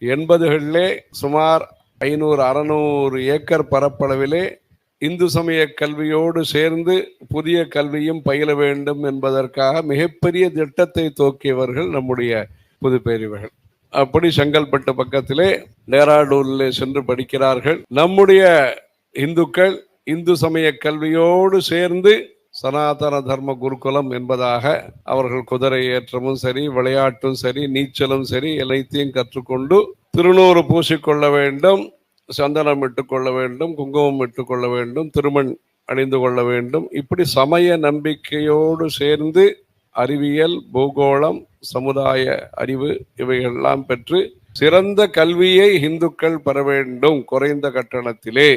80களிலே சுமார் 500-600 ஏக்கர் பரப்பளவிலே இந்து சமய கல்வியோடு சேர்ந்து புதிய கல்வியும் பயில வேண்டும் என்பதற்காக மிகப்பெரிய திட்டத்தை துவக்கியவர்கள் நம்முடைய புதுப்பேரிவர்கள். அப்படி செங்கல்பட்டு பக்கத்திலே டேராடூனிலே சென்று படிக்கிறார்கள். நம்முடைய இந்துக்கள் இந்து சமய கல்வியோடு சேர்ந்து சனாதன தர்ம குருகுலம் என்பதாக அவர்கள் குதிரை ஏற்றமும் சரி, விளையாட்டும் சரி, நீச்சலும் சரி, எல்லாத்தையும் கற்றுக்கொண்டு திருநூறு பூசிக்கொள்ள வேண்டும், சந்தனம் இட்டுக்கொள்ள வேண்டும், குங்குமம் இட்டுக்கொள்ள வேண்டும், திருமண் அணிந்து கொள்ள வேண்டும். இப்படி சமய நம்பிக்கையோடு சேர்ந்து அறிவியல், பூகோளம், சமுதாய அறிவு இவைகளெல்லாம் பெற்று சிறந்த கல்வியை இந்துக்கள் பெற வேண்டும் குறைந்த கட்டணத்திலே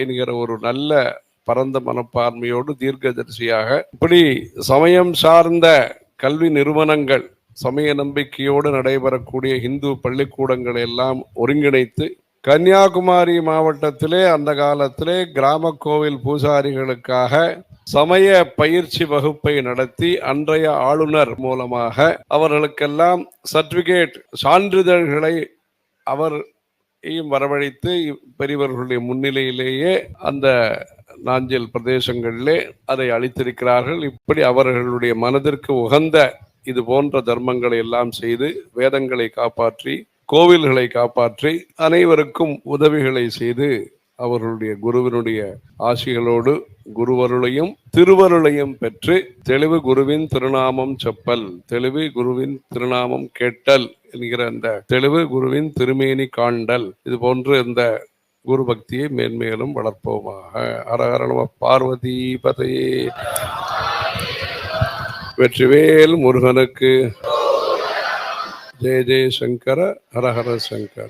என்கிற ஒரு நல்ல பரந்த மனப்பான்மையோடு தீர்க்கதரிசியாக இப்படி சமயம் சார்ந்த கல்வி நிறுவனங்கள், சமய நம்பிக்கையோடு நடைபெறக்கூடிய இந்து பள்ளிக்கூடங்களை எல்லாம் ஒருங்கிணைத்து கன்னியாகுமரி மாவட்டத்திலே அந்த காலத்திலே கிராம கோவில் பூசாரிகளுக்காக சமய பயிற்சி வகுப்பை நடத்தி அன்றைய ஆளுநர் மூலமாக அவர்களுக்கெல்லாம் சர்டிபிகேட் சான்றிதழ்களை அவர் வரவழைத்து பெரியவர்களுடைய முன்னிலையிலேயே அந்த நாஞ்சில் பிரதேசங்களிலே அதை அளித்திருக்கிறார்கள். இப்படி அவர்களுடைய மனதிற்கு உகந்த இது போன்ற தர்மங்களை எல்லாம் செய்து வேதங்களை காப்பாற்றி கோவில்களை காப்பாற்றி அனைவருக்கும் உதவிகளை செய்து அவர்களுடைய குருவினுடைய ஆசிகளோடு குருவருளையும் திருவருளையும் பெற்று தெளிவு குருவின் திருநாமம் செப்பல், தெளிவு குருவின் திருநாமம் கேட்டல் என்கிற அந்த தெளிவு குருவின் திருமேனி காண்டல், இது போன்று இந்த குரு பக்தியை மேன்மேலும் வளர்ப்போமாக. ஹரஹர நம பார்வதி பதையே. வெற்றிவேல் முருகனுக்கு. ஜெய ஜெய சங்கர, ஹரஹர சங்கர்.